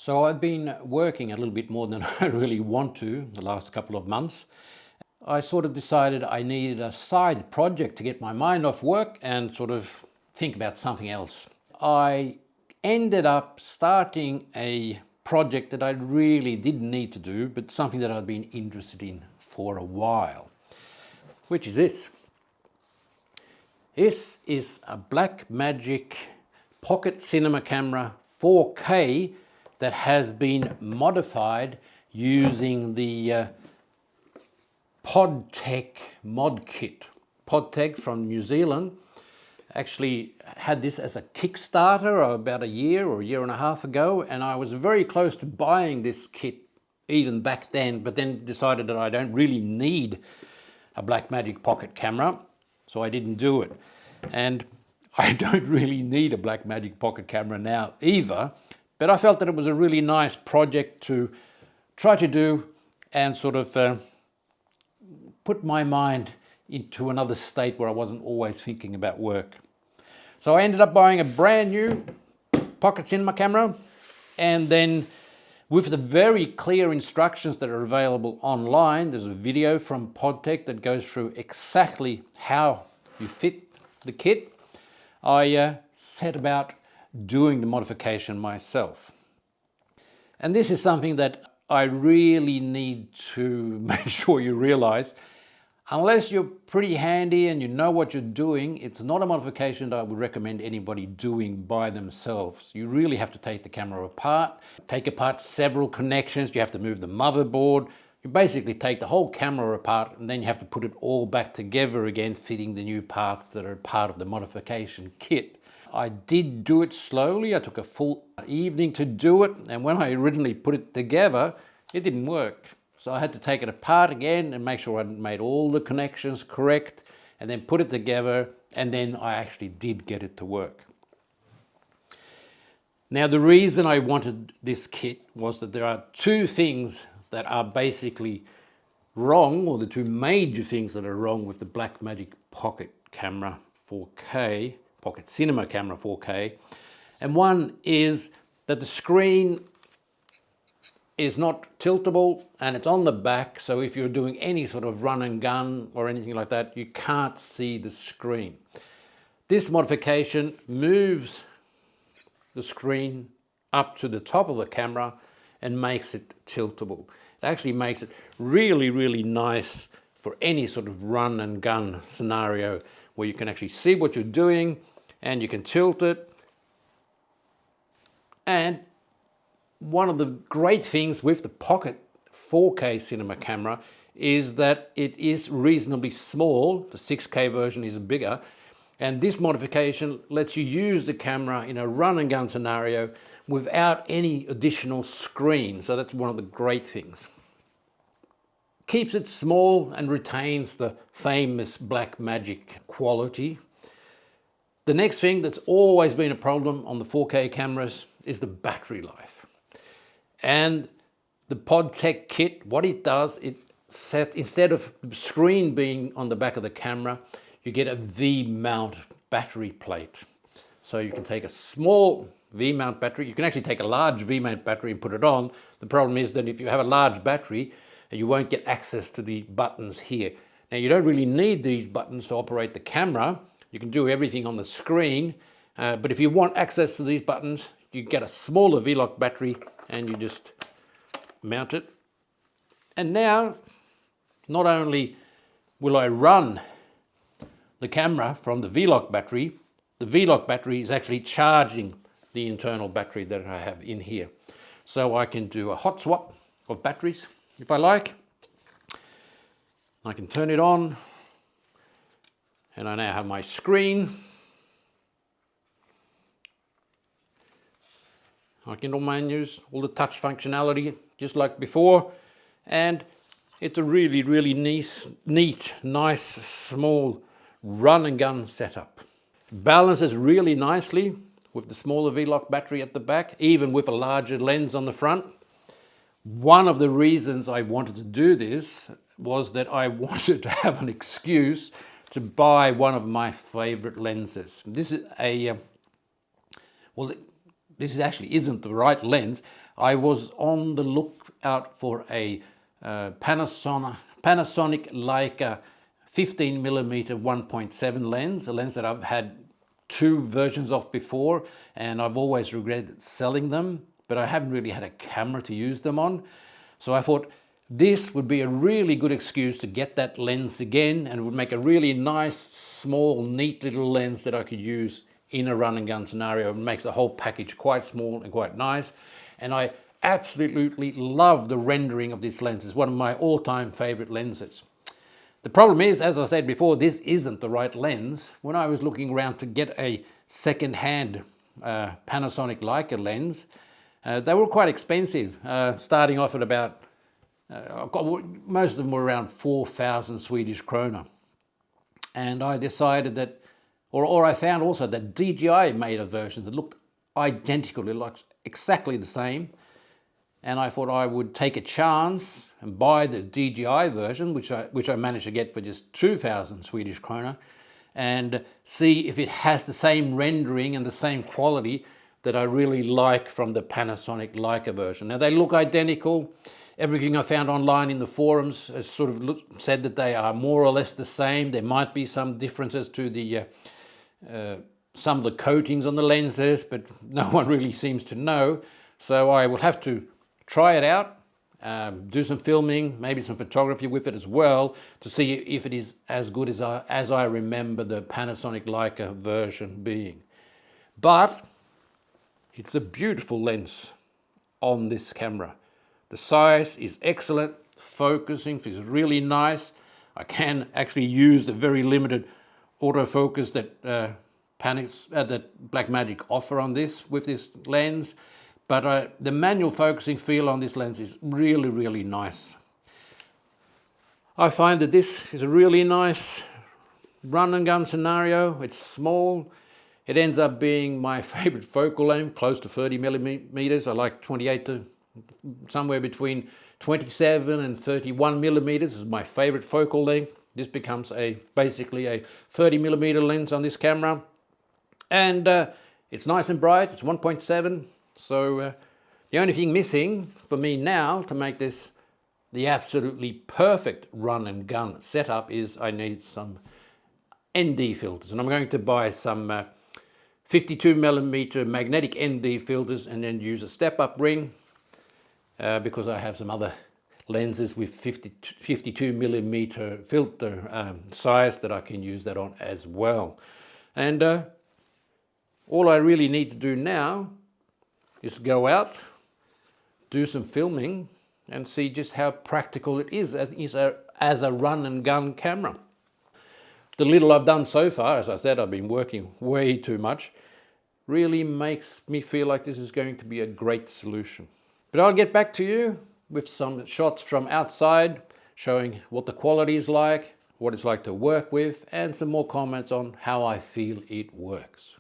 So I've been working a little bit more than I really want to the last couple of months. I sort of decided I needed a side project to get my mind off work and sort of think about something else. I ended up starting a project that I really didn't need to do, but something that I've been interested in for a while, which is this. This is a Blackmagic Pocket Cinema Camera 4K that has been modified using the PodTech mod kit. PodTech from New Zealand actually had this as a Kickstarter about a year or a year and a half ago, and I was very close to buying this kit even back then, but then decided that I don't really need a Blackmagic pocket camera, so I didn't do it. And I don't really need a Blackmagic pocket camera now either, but I felt that it was a really nice project to try to do and sort of put my mind into another state where I wasn't always thinking about work. So I ended up buying a brand new pocket cinema camera, and then with the very clear instructions that are available online, there's a video from PodTech that goes through exactly how you fit the kit. I set about doing the modification myself. And this is something that I really need to make sure you realize. Unless you're pretty handy and you know what you're doing, it's not a modification that I would recommend anybody doing by themselves. You really have to take the camera apart, take apart several connections. You have to move the motherboard. You basically take the whole camera apart, and then you have to put it all back together again, fitting the new parts that are part of the modification kit. I did do it slowly. I took a full evening to do it, and when I originally put it together, it didn't work. So I had to take it apart again and make sure I made all the connections correct, and then put it together, and then I actually did get it to work. Now, the reason I wanted this kit was that there are two things that are basically wrong, or the two major things that are wrong with the Blackmagic Pocket Camera 4K, Pocket Cinema Camera 4K. And one is that the screen is not tiltable and it's on the back, so if you're doing any sort of run and gun or anything like that, you can't see the screen. This modification moves the screen up to the top of the camera and makes it tiltable. It actually makes it really, really nice for any sort of run and gun scenario where you can actually see what you're doing and you can tilt it. And one of the great things with the Pocket 4K cinema camera is that it is reasonably small. The 6K version is bigger, and this modification lets you use the camera in a run and gun scenario without any additional screen. So that's one of the great things. Keeps it small and retains the famous Blackmagic quality. The next thing that's always been a problem on the 4K cameras is the battery life. And the PodTech kit, what it does, instead of the screen being on the back of the camera, you get a V-mount battery plate. So you can take a small V-mount battery. You can actually take a large V-mount battery and put it on. The problem is that if you have a large battery, you won't get access to the buttons here. Now, you don't really need these buttons to operate the camera. You can do everything on the screen. But if you want access to these buttons, you get a smaller V-lock battery and you just mount it. And now, not only will I run the camera from the V-lock battery, the V-lock battery is actually charging the internal battery that I have in here. So I can do a hot swap of batteries if I like. I can turn it on, and I now have my screen. I can do menus, all the touch functionality, just like before. And it's a really, really neat, nice, small run and gun setup. Balances really nicely with the smaller V-lock battery at the back, even with a larger lens on the front. One of the reasons I wanted to do this was that I wanted to have an excuse to buy one of my favorite lenses. This is a, well, this actually isn't the right lens. I was on the lookout for a Panasonic Leica 15mm 1.7 lens, a lens that I've had two versions of before, and I've always regretted selling them, but I haven't really had a camera to use them on. So I thought this would be a really good excuse to get that lens again, and it would make a really nice, small, neat little lens that I could use in a run and gun scenario. It makes the whole package quite small and quite nice. And I absolutely love the rendering of this lens. It's one of my all-time favorite lenses. The problem is, as I said before, this isn't the right lens. When I was looking around to get a second-hand Panasonic Leica lens, they were quite expensive, starting off at about, most of them were around 4,000 Swedish krona. And I decided that, or I found also that DJI made a version that looked identical. It looks exactly the same. And I thought I would take a chance and buy the DJI version, which I managed to get for just 2,000 Swedish krona, and see if it has the same rendering and the same quality that I really like from the Panasonic Leica version. Now, they look identical. Everything I found online in the forums has sort of said that they are more or less the same. There might be some differences to the some of the coatings on the lenses, but no one really seems to know. So I will have to try it out, do some filming, maybe some photography with it as well, to see if it is as good as I remember the Panasonic Leica version being. But it's a beautiful lens on this camera. The size is excellent, focusing is really nice. I can actually use the very limited autofocus that that Blackmagic offer on this with this lens. But the manual focusing feel on this lens is really, really nice. I find that this is a really nice run and gun scenario. It's small. It ends up being my favorite focal length, close to 30 millimeters. I like 28 to somewhere between 27 and 31 millimeters is my favorite focal length. This becomes basically a 30 millimeter lens on this camera. And it's nice and bright. It's 1.7. So the only thing missing for me now to make this the absolutely perfect run and gun setup is I need some ND filters. And I'm going to buy some 52mm magnetic ND filters and then use a step-up ring because I have some other lenses with 52mm filter size that I can use that on as well. And all I really need to do now is go out, do some filming, and see just how practical it is as a run and gun camera. The little I've done so far, as I said, I've been working way too much, really makes me feel like this is going to be a great solution. But I'll get back to you with some shots from outside, showing what the quality is like, what it's like to work with, and some more comments on how I feel it works.